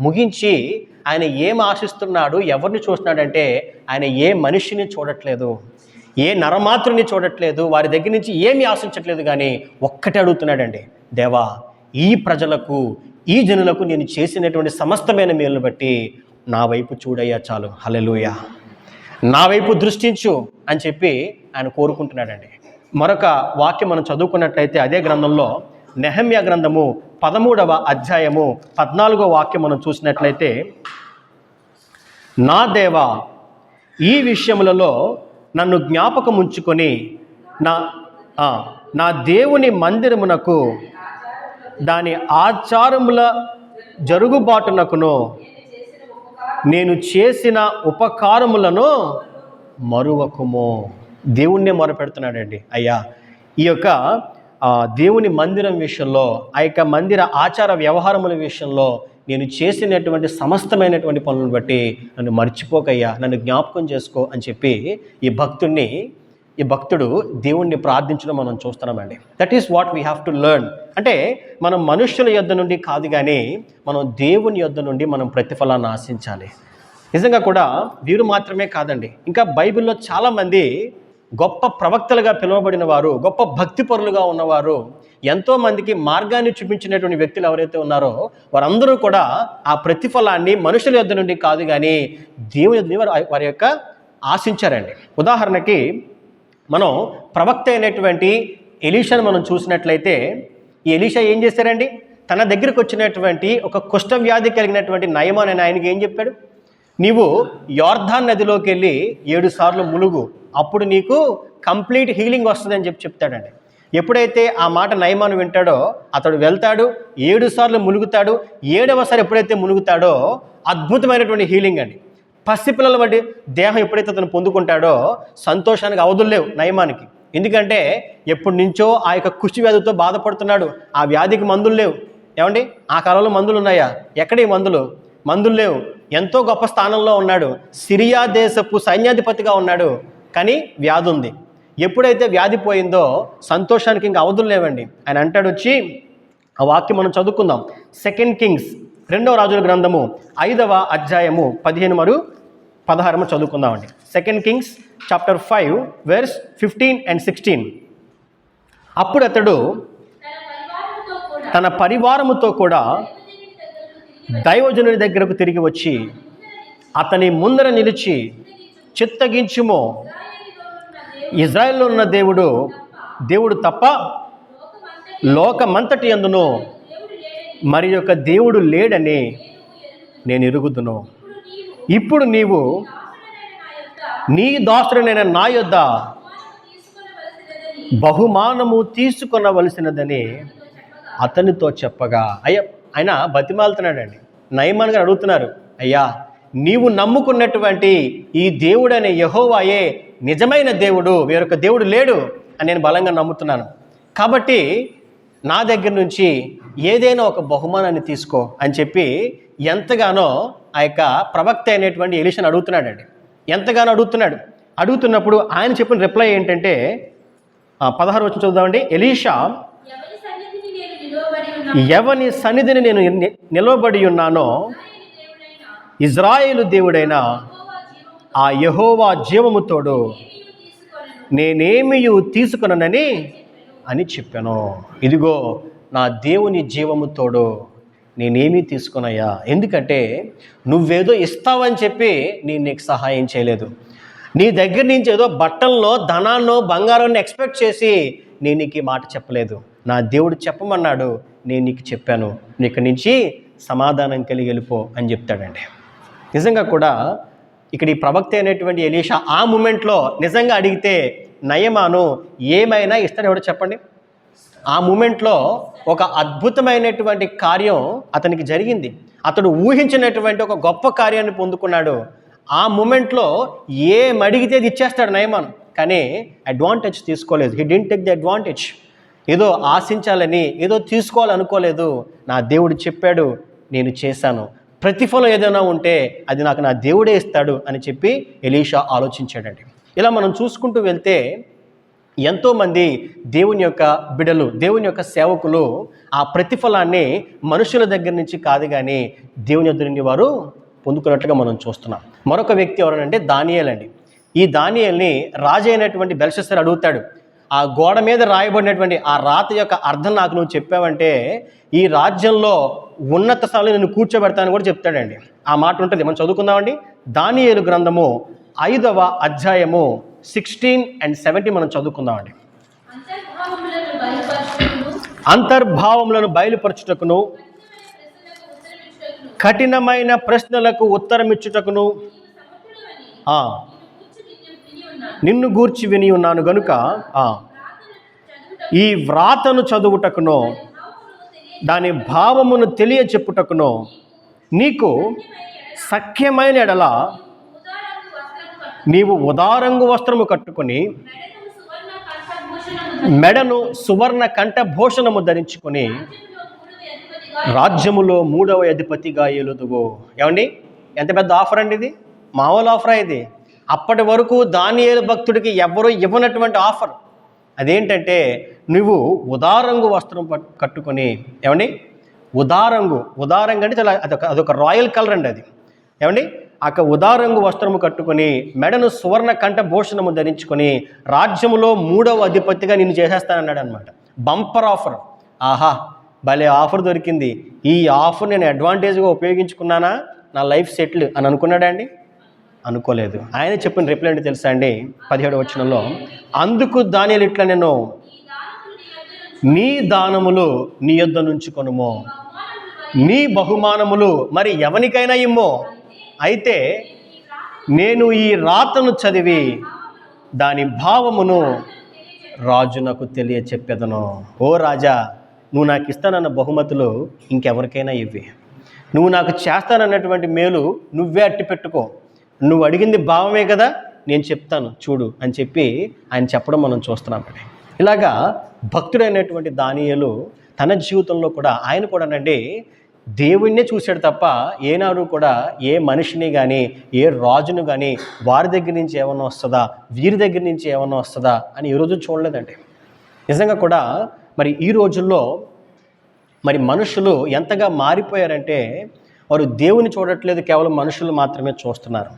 ముగించి ఆయన ఏం ఆశిస్తున్నాడు, ఎవరిని చూస్తున్నాడంటే ఆయన ఏ మనిషిని చూడట్లేదు, ఏ నరమాతృని చూడట్లేదు, వారి దగ్గర నుంచి ఏమీ ఆశించట్లేదు. కానీ ఒక్కటే అడుగుతున్నాడండి, దేవా, ఈ ప్రజలకు, ఈ జనులకు నేను చేసినటువంటి సమస్తమైన మేలును బట్టి నా వైపు చూడయ్యా చాలు. హల్లెలూయా. నా వైపు దృష్టించు అని చెప్పి ఆయన కోరుకుంటున్నాడండి. మరొక వాక్యం మనం చదువుకున్నట్లయితే అదే గ్రంథంలో నెహెమ్యా గ్రంథము 13వ అధ్యాయము 14వ వాక్యం మనం చూసినట్లయితే, నా దేవా, ఈ విషయములలో నన్ను జ్ఞాపకం ఉంచుకొని నా దేవుని మందిరమునకు దాని ఆచారముల జరుగుబాటునకును నేను చేసిన ఉపకారములను మరువకుము. దేవుణ్ణే మొరపెడుతున్నాడండి. అయ్యా, ఈ యొక్క దేవుని మందిరం విషయంలో, ఆ యొక్క మందిర ఆచార వ్యవహారముల విషయంలో నేను చేసినటువంటి సమస్తమైనటువంటి పనులను బట్టి నన్ను మర్చిపోకయ్యా, నన్ను జ్ఞాపకం చేసుకో అని చెప్పి ఈ భక్తుడు దేవుణ్ణి ప్రార్థించడం మనం చూస్తున్నామండి. That is what we have to learn. అంటే మనం మనుష్యుల యొద్ద నుండి కాదు, కానీ మనం దేవుని యొద్ద నుండి మనం ప్రతిఫలాన్ని ఆశించాలి. నిజంగా కూడా వీరు మాత్రమే కాదండి, ఇంకా బైబిల్లో చాలామంది గొప్ప ప్రవక్తలుగా పిలువబడిన వారు, గొప్ప భక్తిపరులుగా ఉన్నవారు, ఎంతోమందికి మార్గాన్ని చూపించినటువంటి వ్యక్తులు ఎవరైతే ఉన్నారో వారందరూ కూడా ఆ ప్రతిఫలాన్ని మనుషుల యొద్ద నుండి కాదు, కానీ దేవుని యొద్ద వారి యొక్క ఆశించారండి. ఉదాహరణకి మనం ప్రవక్త అయినటువంటి ఎలీషాను మనం చూసినట్లయితే, ఈ ఎలీషా ఏం చేశారండి? తన దగ్గరికి వచ్చినటువంటి ఒక కుష్ఠవ్యాధి కలిగినటువంటి నయమాన్ అనే ఆయనకి ఏం చెప్పాడు? నీవు యోర్దాన్ నదిలోకి వెళ్ళి 7 సార్లు ములుగు, అప్పుడు నీకు కంప్లీట్ హీలింగ్ వస్తుందని చెప్తాడండి. ఎప్పుడైతే ఆ మాట నయమాను వింటాడో అతడు వెళ్తాడు, 7 సార్లు ములుగుతాడు. 7వ సారి ఎప్పుడైతే ములుగుతాడో అద్భుతమైనటువంటి హీలింగ్ అండి. పసిపిల్లల వంటి దేహం ఎప్పుడైతే అతను పొందుకుంటాడో సంతోషానికి అవధులు లేవు నయమానికి. ఎందుకంటే ఎప్పటి నుంచో ఆ యొక్క కుష్టి వ్యాధితో బాధపడుతున్నాడు. ఆ వ్యాధికి మందులు లేవు. ఏమండి, ఆ కాలంలో మందులు ఉన్నాయా? ఎక్కడి మందులు లేవు. ఎంతో గొప్ప స్థానంలో ఉన్నాడు, సిరియా దేశపు సైన్యాధిపతిగా ఉన్నాడు, కానీ వ్యాధి ఉంది. ఎప్పుడైతే వ్యాధి పోయిందో సంతోషానికి ఇంకా అవధులు లేవండి. ఆయన అంటాడు వచ్చి, ఆ వాక్యం మనం చదువుకుందాం. 2 కింగ్స్ 2వ రాజుల గ్రంథము 5వ అధ్యాయము 15 మరియు 16 చదువుకుందామండి. 2 కింగ్స్ చాప్టర్ 5 verse 15 and 16. అప్పుడు అతడు తన పరివారముతో కూడా దైవజనుని దగ్గరకు తిరిగి వచ్చి అతని ముందర నిలిచి, చిత్తగించుము, ఇజ్రాయెల్లో ఉన్న దేవుడు తప్ప లోకమంతటి యందును మరి యొక్క దేవుడు లేడని నేను ఎరుగుదును. ఇప్పుడు నీవు నీ దాసుడైన నా యొద్ద బహుమానము తీసుకొనవలసినదని అతనితో చెప్పగా, ఆయన బతిమాలుతున్నాడండి. నయమాన్ గారు అడుగుతున్నారు, అయ్యా, నీవు నమ్ముకున్నటువంటి ఈ దేవుడనే యెహోవాయే నిజమైన దేవుడు, వేరొక దేవుడు లేడు అని నేను బలంగా నమ్ముతున్నాను. కాబట్టి నా దగ్గర నుంచి ఏదైనా ఒక బహుమానాన్ని తీసుకో అని చెప్పి ఎంతగానో ఆ యొక్క ప్రవక్త అయినటువంటి ఎలీషాను అడుగుతున్నాడండి. ఎంతగానో అడుగుతున్నప్పుడు ఆయన చెప్పిన రిప్లై ఏంటంటే 16 వచనం చూద్దామండి. ఎలీషా, ఎవని సన్నిధిని నేను నిలవబడి ఉన్నానో ఇజ్రాయేలు దేవుడైన ఆ యెహోవా జీవము తోడు నేనేమీ తీసుకొననని అని చెప్పాను. ఇదిగో నా దేవుని జీవము తోడు నేనేమీ తీసుకున్నాయా, ఎందుకంటే నువ్వేదో ఇస్తావని చెప్పి నేను నీకు సహాయం చేయలేదు. నీ దగ్గర నుంచి ఏదో బట్టల్లో ధనాన్నో బంగారాన్ని ఎక్స్పెక్ట్ చేసి నేను నీకు ఈ మాట చెప్పలేదు. నా దేవుడు చెప్పమన్నాడు, నేను నీకు చెప్పాను. నీకు నుంచి సమాధానం కలిగి వెళ్ళిపో అని చెప్తాడండి. నిజంగా కూడా ఇక్కడ ఈ ప్రవక్త అయినటువంటి ఎలీషా ఆ మూమెంట్లో నిజంగా అడిగితే నయమాను ఏమైనా ఇస్తాడు ఎవడో చెప్పండి. ఆ మూమెంట్లో ఒక అద్భుతమైనటువంటి కార్యం అతనికి జరిగింది. అతడు ఊహించినటువంటి ఒక గొప్ప కార్యాన్ని పొందుకున్నాడు. ఆ మూమెంట్లో ఏమడిగితే అది ఇచ్చేస్తాడు నయమాను, కానీ అడ్వాంటేజ్ తీసుకోలేదు. He didn't take the advantage. ఏదో ఆశించాలని, ఏదో తీసుకోవాలనుకోలేదు. నా దేవుడు చెప్పాడు, నేను చేశాను. ప్రతిఫలం ఏదైనా ఉంటే అది నాకు నా దేవుడే ఇస్తాడు అని చెప్పి ఎలీషా ఆలోచించాడండి. ఇలా మనం చూసుకుంటూ వెళ్తే ఎంతోమంది దేవుని యొక్క బిడలు, దేవుని యొక్క సేవకులు ఆ ప్రతిఫలాన్ని మనుషుల దగ్గర నుంచి కాదు కానీ దేవుని దగ్గర నుండి వారు పొందుకున్నట్లుగా మనం చూస్తున్నాం. మరొక వ్యక్తి ఎవరనంటే దానియేలు అండి. ఈ దానియేల్ని రాజు అయినటువంటి బెల్షస్సర్ అడుగుతాడు, ఆ గోడ మీద రాయబడినటువంటి ఆ రాత యొక్క అర్థం నాకు నువ్వు చెప్పావంటే ఈ రాజ్యంలో ఉన్నత స్థాయిలో నేను కూర్చోబెడతానని కూడా చెప్తాడండి. ఆ మాట ఉంటుంది, మనం చదువుకుందామండి. దానియేలు గ్రంథము 5వ అధ్యాయము 16 and 17 మనం చదువుకుందామండి. అంతర్భావములను బయలుపరచుటకును, కఠినమైన ప్రశ్నలకు ఉత్తరమిచ్చుటకును నిన్ను గూర్చి విని ఉన్నాను గనుక ఈ వ్రాతను చదువుటకును దాని భావమును తెలియచెప్పుటకును నీకు సఖ్యమైన ఎడల నీవు ఉదారంగు వస్త్రము కట్టుకొని మెడను సువర్ణ కంఠభూషణము ధరించుకొని రాజ్యములో 3వ అధిపతిగా ఏలుదువు. ఏమండి, ఎంత పెద్ద ఆఫర్ అండి ఇది, మామూలు ఆఫరా ఇది? అప్పటి వరకు దానియేలు భక్తుడికి ఎవరు ఇవ్వనటువంటి ఆఫర్. అదేంటంటే నువ్వు ఉదారంగు వస్త్రం కట్టుకొని, ఏమండి ఉదారంగు అంటే చాలా అదొక రాయల్ కలర్ అండి అది. ఏమండి ఉదారంగు వస్త్రము కట్టుకొని మెడను సువర్ణ కంఠభూషణము ధరించుకొని రాజ్యములో 3వ అధిపతిగా నిన్ను చేసేస్తానన్నాడు అనమాట. Bumper offer. ఆహా, భలే ఆఫర్ దొరికింది, ఈ ఆఫర్ నేను అడ్వాంటేజ్గా ఉపయోగించుకున్నానా, నా లైఫ్ సెటిల్ అని అనుకున్నాడా అండి? అనుకోలేదు. ఆయన చెప్పిన రిప్లై ఏంటి తెలుసా అండి? 17వ వచనంలో, అందుకు దానియేలు ఇట్లా, నేను నీ దానములు నీ యొద్ద నుంచి కొనుమో, నీ బహుమానములు మరి ఎవనికైనా ఇమ్మో, అయితే నేను ఈ రాతను చదివి దాని భావమును రాజునకు తెలియచెప్పెదను. ఓ రాజా, నువ్వు నాకు ఇస్తానన్న బహుమతులు ఇంకెవరికైనా ఇవ్వి, నువ్వు నాకు చేస్తానన్నటువంటి మేలు నువ్వే అట్టి పెట్టుకో, నువ్వు అడిగింది భావమే కదా, నేను చెప్తాను చూడు అని చెప్పి ఆయన చెప్పడం మనం చూస్తున్నామండి. ఇలాగా భక్తుడైనటువంటి దానియేలు తన జీవితంలో కూడా ఆయన కూడానండి దేవుణ్ణే చూశాడు తప్ప ఏనాడు కూడా ఏ మనిషిని కానీ ఏ రాజును కానీ వారి దగ్గర నుంచి ఏమన్నా వస్తుందా, వీరి దగ్గర నుంచి ఏమన్నా వస్తుందా అని ఈ రోజు చూడలేదండి. నిజంగా కూడా మరి ఈ రోజుల్లో మరి మనుషులు ఎంతగా మారిపోయారంటే వారు దేవుని చూడట్లేదు, కేవలం మనుషులు మాత్రమే చూస్తున్నారు.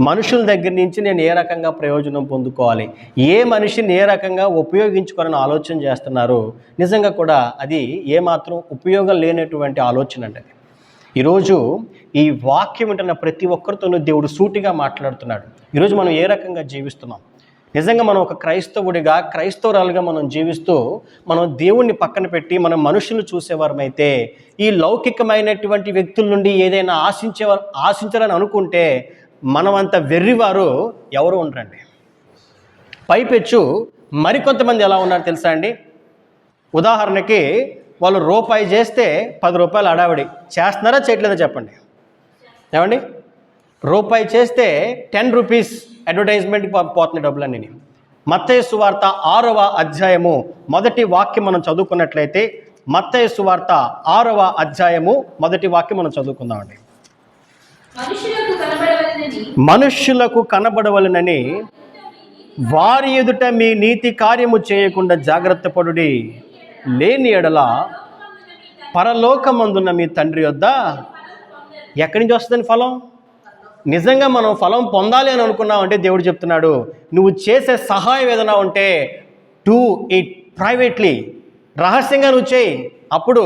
మనుషుల దగ్గర నుంచి నేను ఏ రకంగా ప్రయోజనం పొందుకోవాలి, ఏ మనిషిని ఏ రకంగా ఉపయోగించుకోవాలని ఆలోచన చేస్తున్నారు. నిజంగా కూడా అది ఏమాత్రం ఉపయోగం లేనటువంటి ఆలోచన అండి. ఈరోజు ఈ వాక్యం వింటున్న ప్రతి ఒక్కరితోనూ దేవుడు సూటిగా మాట్లాడుతున్నాడు. ఈరోజు మనం ఏ రకంగా జీవిస్తున్నాం? నిజంగా మనం ఒక క్రైస్తవుడిగా, క్రైస్తవురాలుగా మనం జీవిస్తూ మనం దేవుణ్ణి పక్కన పెట్టి మనం మనుషులు చూసేవారమైతే ఈ లౌకికమైనటువంటి వ్యక్తుల నుండి ఏదైనా ఆశించాలని అనుకుంటే మనమంత వెర్రివారు ఎవరు ఉండరండి. పైపెచ్చు మరికొంతమంది ఎలా ఉన్నారు తెలుసా అండి? ఉదాహరణకి వాళ్ళు రూపాయి చేస్తే 10 రూపాయలు అడావిడి చేస్తున్నారా చేయట్లేదా చెప్పండి. ఏమండి, రూపాయి చేస్తే 10 రూపీస్ అడ్వర్టైజ్మెంట్కి పోతుంది డబ్బులన్నీ. మత్తయి సువార్త 6వ అధ్యాయము మొదటి వాక్యం మనం చదువుకున్నట్లయితే, మత్తయి సువార్త 6వ అధ్యాయము మొదటి వాక్యం మనం చదువుకుందామండి. మనుష్యులకు కనబడవలనని వారి ఎదుట మీ నీతి కార్యము చేయకుండా జాగ్రత్త పడుడి, లేని ఎడల పరలోకమందున్న మీ తండ్రి వద్ద ఎక్కడి నుంచి వస్తుందని ఫలం. నిజంగా మనం ఫలం పొందాలి అని అనుకున్నామంటే దేవుడు చెప్తున్నాడు, నువ్వు చేసే సహాయం ఏదైనా ఉంటే డూ ఇట్ ప్రైవేట్లీ, రహస్యంగా నువ్వు చేయి. అప్పుడు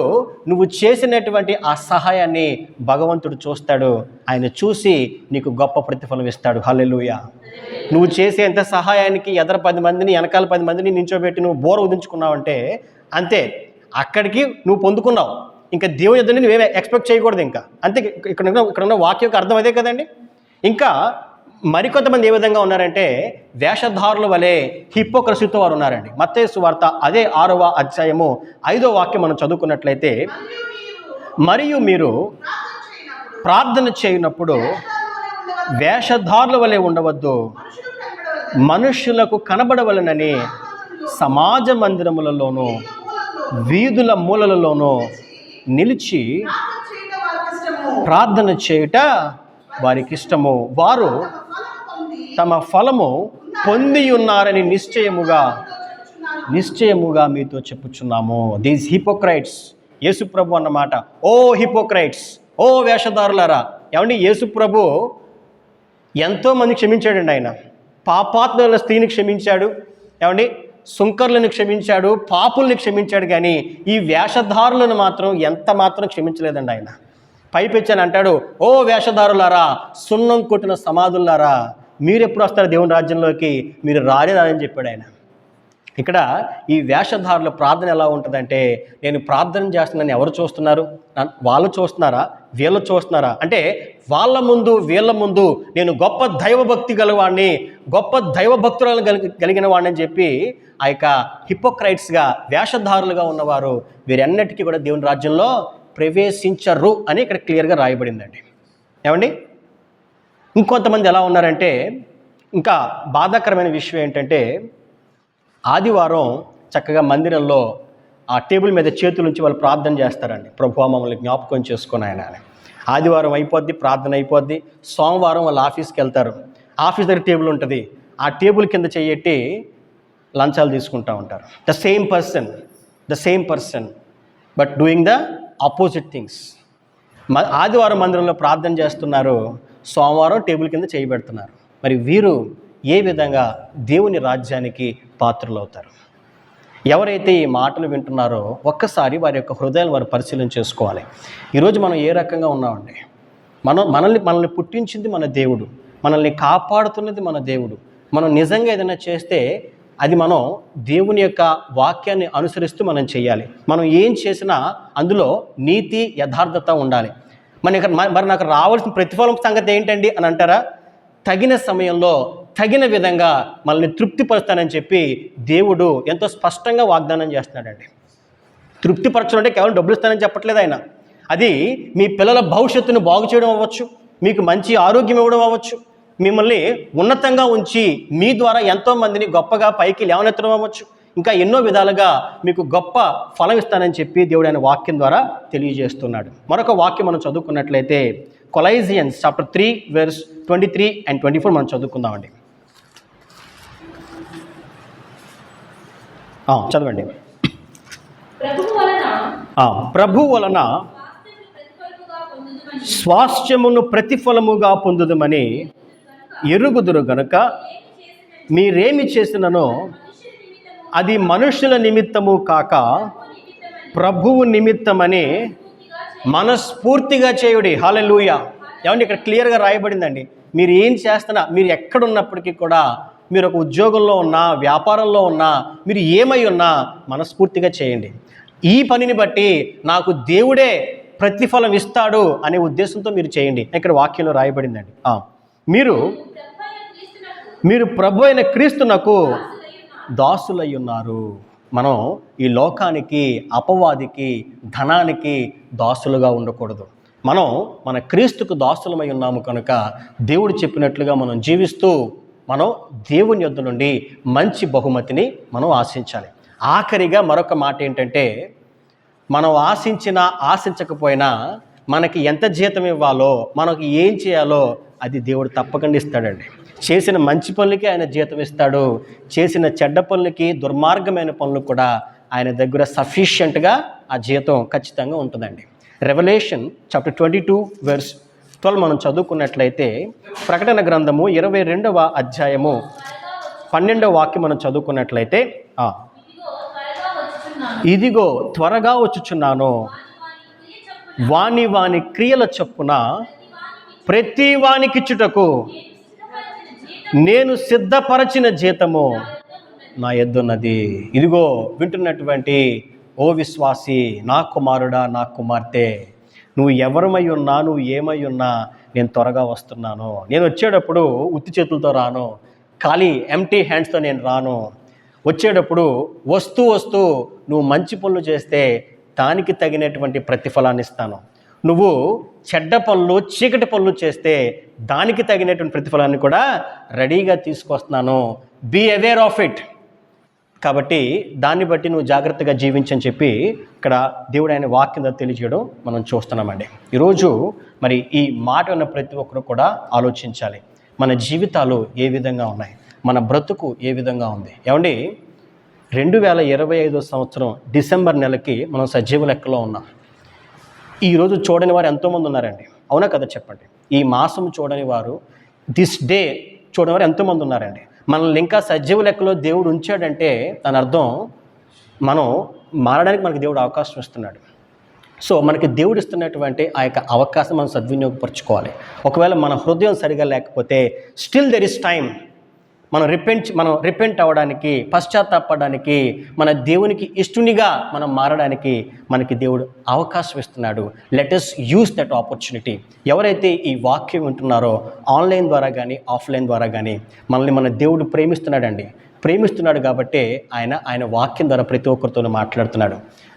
నువ్వు చేసినటువంటి ఆ సహాయాన్ని భగవంతుడు చూస్తాడు. ఆయన చూసి నీకు గొప్ప ప్రతిఫలం ఇస్తాడు. హల్లెలూయా. నువ్వు చేసే ఎంత సహాయానికి ఎదర 10 మందిని వెనకాల 10 మందిని నించోబెట్టి నువ్వు బోర ఉదించుకున్నావంటే అంతే, అక్కడికి నువ్వు పొందుకున్నావు. ఇంకా దేవుని ఎదురుని నువ్వేమే ఎక్స్పెక్ట్ చేయకూడదు. ఇంకా అంతే. ఇక్కడ ఉన్న వాక్యం యొక్క అర్థం అదే కదండి. ఇంకా మరికొంతమంది ఏ విధంగా ఉన్నారంటే వేషధారుల వలె హిపోక్రసీతో వారు ఉన్నారండి. మత్తయి సువార్త అదే 6వ అధ్యాయము 5వ వాక్యం మనం చదువుకున్నట్లయితే, మరియు మీరు ప్రార్థన చేయనప్పుడు వేషధారుల వలె ఉండవద్దు, మనుష్యులకు కనబడవలనని సమాజ మందిరములలోనూ వీధుల మూలలలోనూ నిలిచి ప్రార్థన చేయుట వారికి ఇష్టము, వారు తమ ఫలము పొంది ఉన్నారని నిశ్చయముగా మీతో చెప్పుచున్నాము. దీస్ హిపోక్రైట్స్, యేసు ప్రభు అన్నమాట. ఓ హిపోక్రైట్స్, ఓ వేషధారులారా. ఏమండి, యేసు ప్రభు ఎంతోమంది క్షమించాడండి. ఆయన పాపాత్ముల స్త్రీని క్షమించాడు, ఏమండి సుంకర్లను క్షమించాడు, పాపుల్ని క్షమించాడు. కానీ ఈ వేషధారులను మాత్రం ఎంత మాత్రం క్షమించలేదండి ఆయన. పైపెచ్చని అంటాడు, ఓ వేషధారులారా, సున్నం కొట్టిన సమాధులారా, మీరు ఎప్పుడు వస్తారు దేవుని రాజ్యంలోకి, మీరు రాని చెప్పాడు ఆయన. ఇక్కడ ఈ వేషధారుల ప్రార్థన ఎలా ఉంటుందంటే, నేను ప్రార్థన చేస్తున్నాను ఎవరు చూస్తున్నారు, వాళ్ళు చూస్తున్నారా వీళ్ళు చూస్తున్నారా అంటే, వాళ్ళ ముందు వీళ్ళ ముందు నేను గొప్ప దైవభక్తి గలవాడిని, గొప్ప దైవభక్తులను కలిగిన వాడిని అని చెప్పి ఆ యొక్క హిపోక్రైట్స్గా వేషధారులుగా ఉన్నవారు వీరన్నిటికీ కూడా దేవుని రాజ్యంలో ప్రవేశించరు అని ఇక్కడ క్లియర్గా రాయబడిందండి. ఏమండి, ఇంకొంతమంది ఎలా ఉన్నారంటే, ఇంకా బాధాకరమైన విషయం ఏంటంటే, ఆదివారం చక్కగా మందిరంలో ఆ టేబుల్ మీద చేతుల నుంచి వాళ్ళు ప్రార్థన చేస్తారండి. ప్రభువా మమ్మల్ని జ్ఞాపకం చేసుకుని ఆయన అని. ఆదివారం అయిపోద్ది, ప్రార్థన అయిపోద్ది. సోమవారం వాళ్ళు ఆఫీస్కి వెళ్తారు. ఆఫీస్ దగ్గర టేబుల్ ఉంటుంది. ఆ టేబుల్ కింద చెయ్యట్టి లంచాలు తీసుకుంటూ ఉంటారు. The same person but doing the opposite things. ఆదివారం మందిరంలో ప్రార్థన చేస్తున్నారు, సోమవారం టేబుల్ కింద చేయబెడుతున్నారు. మరి వీరు ఏ విధంగా దేవుని రాజ్యానికి పాత్రలు అవుతారు? ఎవరైతే ఈ మాటలు వింటున్నారో ఒక్కసారి వారి యొక్క హృదయాలు వారు పరిశీలన చేసుకోవాలి. ఈరోజు మనం ఏ రకంగా ఉన్నామండి? మనల్ని పుట్టించింది మన దేవుడు, మనల్ని కాపాడుతున్నది మన దేవుడు. మనం నిజంగా ఏదైనా చేస్తే అది మనం దేవుని యొక్క వాక్యాన్ని అనుసరిస్తూ మనం చేయాలి. మనం ఏం చేసినా అందులో నీతి యథార్థత ఉండాలి. మరి నాకు రావాల్సిన ప్రతిఫలం సంగతి ఏంటండి అని అంటారా? తగిన సమయంలో తగిన విధంగా మనల్ని తృప్తిపరుస్తానని చెప్పి దేవుడు ఎంతో స్పష్టంగా వాగ్దానం చేస్తున్నాడండి. తృప్తిపరచడం అంటే కేవలం డబ్బులు ఇస్తానని చెప్పట్లేదు ఆయన. అది మీ పిల్లల భవిష్యత్తును బాగు చేయడం అవ్వచ్చు, మీకు మంచి ఆరోగ్యం ఇవ్వడం అవ్వచ్చు, మిమ్మల్ని ఉన్నతంగా ఉంచి మీ ద్వారా ఎంతోమందిని గొప్పగా పైకి లేవనెత్తడం అవ్వచ్చు, ఇంకా ఎన్నో విధాలుగా మీకు గొప్ప ఫలం ఇస్తానని చెప్పి దేవుడు ఆయన వాక్యం ద్వారా తెలియజేస్తున్నాడు. మరొక వాక్యం మనం చదువుకున్నట్లయితే కొలైజియన్స్ చాప్టర్ 3 verse 23 and 24 మనం చదువుకుందామండి. చదవండి. ప్రభు వలన స్వాస్థ్యమును ప్రతిఫలముగా పొందుదమని ఎరుగుదురు గనుక మీరేమి చేసిననో అది మనుషుల నిమిత్తము కాక ప్రభువు నిమిత్తమని మనస్ఫూర్తిగా చేయుడి. హల్లెలూయా. ఏమండి, ఇక్కడ క్లియర్గా రాయబడిందండి. మీరు ఏం చేస్తున్నా, మీరు ఎక్కడున్నప్పటికీ కూడా, మీరు ఒక ఉద్యోగంలో ఉన్నా, వ్యాపారంలో ఉన్నా, మీరు ఏమై ఉన్నా మనస్ఫూర్తిగా చేయండి. ఈ పనిని బట్టి నాకు దేవుడే ప్రతిఫలం ఇస్తాడు అనే ఉద్దేశంతో మీరు చేయండి. ఇక్కడ వాక్యంలో రాయబడిందండి. మీరు ప్రభు అయిన క్రీస్తునకు దాసులై ఉన్నారు. మనం ఈ లోకానికి, అపవాదికి, ధనానికి దాసులుగా ఉండకూడదు. మనం మన క్రీస్తుకు దాసులమై ఉన్నాము కనుక దేవుడు చెప్పినట్లుగా మనం జీవిస్తూ మనం దేవుని యొద్ద నుండి మంచి బహుమతిని మనం ఆశించాలి. ఆఖరిగా మరొక మాట ఏంటంటే, మనం ఆశించకపోయినా మనకి ఎంత జీతం ఇవ్వాలో, మనకు ఏం చేయాలో అది దేవుడు తప్పకుండా ఇస్తాడండి. చేసిన మంచి పనులకి ఆయన జీతం ఇస్తాడు, చేసిన చెడ్డ పనులకి, దుర్మార్గమైన పనులకు కూడా ఆయన దగ్గర సఫిషియెంట్గా ఆ జీతం ఖచ్చితంగా ఉంటుందండి. రెవల్యూషన్ చాప్టర్ 22 verse 12 మనం చదువుకున్నట్లయితే, ప్రకటన గ్రంథము 22వ అధ్యాయము 12వ వాక్యం మనం చదువుకున్నట్లయితే, ఇదిగో త్వరగా వచ్చుచున్నాను, వాని వాని క్రియల చొప్పున ప్రతి వానికిచ్చుటకు నేను సిద్ధపరచిన జీతము నా యొద్దున్నది. ఇదిగో వింటున్నటువంటి ఓ విశ్వాసి, నా కుమారుడా, నా కుమార్తె, నువ్వు ఎవరమై ఉన్నా, నువ్వు ఏమై ఉన్నా, నేను త్వరగా వస్తున్నాను. నేను వచ్చేటప్పుడు ఉత్తి చేతులతో రాను, ఖాళీ ఎంటీ హ్యాండ్స్తో నేను రాను. వచ్చేటప్పుడు వస్తూ నువ్వు మంచి పనులు చేస్తే దానికి తగినటువంటి ప్రతిఫలాన్ని ఇస్తాను. నువ్వు చెడ్డ పనులు, చీకటి పనులు చేస్తే దానికి తగినటువంటి ప్రతిఫలాన్ని కూడా రెడీగా తీసుకొస్తున్నాను. Be aware of it. కాబట్టి దాన్ని బట్టి నువ్వు జాగ్రత్తగా జీవించని చెప్పి ఇక్కడ దేవుడు ఆయన వాక్యం తెలియజేయడం మనం చూస్తున్నామండి. ఈరోజు మరి ఈ మాట ఉన్న ప్రతి ఒక్కరు కూడా ఆలోచించాలి, మన జీవితాలు ఏ విధంగా ఉన్నాయి, మన బ్రతుకు ఏ విధంగా ఉంది. ఏమండి, 2025 సంవత్సరం డిసెంబర్ నెలకి మనం సజీవ లెక్కలో ఉన్నాం. ఈరోజు చూడని వారు ఎంతోమంది ఉన్నారండి, అవునా కదా చెప్పండి. ఈ మాసం చూడని వారు, దిస్ డే చూడని వారు ఎంతోమంది ఉన్నారండి. మనల్ని ఇంకా సజీవ లెక్కలో దేవుడు ఉంచాడంటే దాని అర్థం మనం మారడానికి మనకి దేవుడు అవకాశం ఇస్తున్నాడు. సో మనకి దేవుడు ఇస్తున్నటువంటి ఆ యొక్క అవకాశం మనం సద్వినియోగపరచుకోవాలి. ఒకవేళ మన హృదయం సరిగా లేకపోతే స్టిల్ దెర్ ఇస్ టైం. మనం రిపెంట్ అవ్వడానికి, పశ్చాత్తాపడడానికి, మన దేవునికి ఇష్టనిగా మనం మారడానికి మనకి దేవుడు అవకాశం ఇస్తున్నాడు. Let us use that opportunity. ఎవరైతే ఈ వాక్యం వింటున్నారో ఆన్లైన్ ద్వారా కానీ ఆఫ్లైన్ ద్వారా కానీ మనల్ని మన దేవుడు ప్రేమిస్తున్నాడు కాబట్టే ఆయన వాక్యం ద్వారా ప్రతి ఒక్కరితో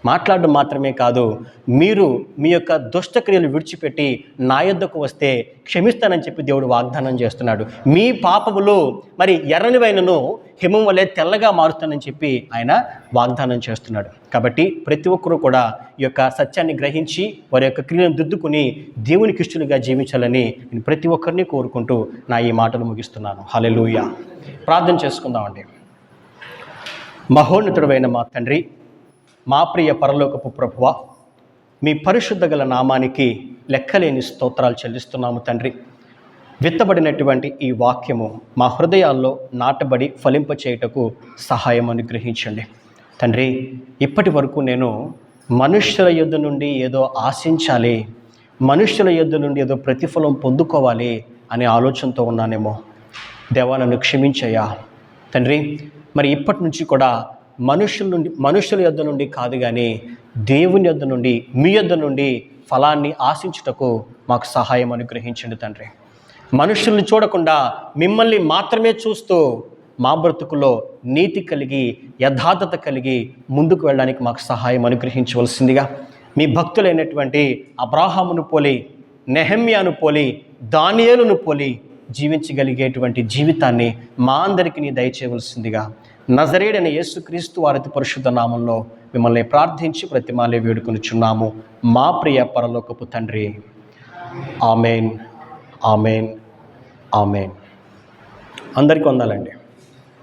మాట్లాడడం మాత్రమే కాదు, మీరు మీ యొక్క దుష్టక్రియలు విడిచిపెట్టి నా యొద్దకు వస్తే క్షమిస్తానని చెప్పి దేవుడు వాగ్దానం చేస్తున్నాడు. మీ పాపములు మరి ఎర్రనివైనను హిమం వలె తెల్లగా మారుస్తానని చెప్పి ఆయన వాగ్దానం చేస్తున్నాడు. కాబట్టి ప్రతి ఒక్కరూ కూడా ఈ యొక్క సత్యాన్ని గ్రహించి వారి యొక్క క్రియలను దిద్దుకుని దేవునికి ఇష్టలుగా జీవించాలని నేను ప్రతి ఒక్కరిని కోరుకుంటూ నా ఈ మాటలు ముగిస్తున్నాను. హల్లెలూయా. ప్రార్థన చేసుకుందామండి. మహోన్నతుడైన మా తండ్రి, మా ప్రియ పరలోకపు ప్రభువా, మీ పరిశుద్ధ గల నామానికి లెక్కలేని స్తోత్రాలు చెల్లిస్తున్నాము తండ్రి. విత్తబడినటువంటి ఈ వాక్యము మా హృదయాల్లో నాటబడి ఫలింపచేయుటకు సహాయం అనుగ్రహించండి తండ్రి. ఇప్పటి వరకు నేను మనుష్యుల యొద్ద నుండి ఏదో ఆశించాలి, మనుష్యుల యొద్ద నుండి ఏదో ప్రతిఫలం పొందుకోవాలి అనే ఆలోచనతో ఉన్నానేమో. దేవా, నన్ను క్షమించయ్యా తండ్రి. మరి ఇప్పటి నుంచి కూడా మనుషుల యొద్ద నుండి కాదు కానీ దేవుని యొద్ద నుండి, మీ యొద్ద నుండి ఫలాన్ని ఆశించుటకు మాకు సహాయం అనుగ్రహించండి తండ్రి. మనుషుల్ని చూడకుండా మిమ్మల్ని మాత్రమే చూస్తూ మా బ్రతుకులో నీతి కలిగి, యథార్థత కలిగి ముందుకు వెళ్ళడానికి మాకు సహాయం అనుగ్రహించవలసిందిగా, మీ భక్తులైనటువంటి అబ్రాహామును పోలి, నెహెమ్యాను పోలి, దానియేలును పోలి జీవించగలిగేటువంటి జీవితాన్ని మా అందరికీ నీ దయచేయవలసిందిగా నజరేయుడైన యేసుక్రీస్తు వారి పరిశుద్ధ నామంలో మిమ్మల్ని ప్రార్థించి ప్రతిమాలే వేడుకొనుచున్నాము మా ప్రియ పరలోకపు తండ్రి. Amen, amen, amen. అందరికీ వందాలండి.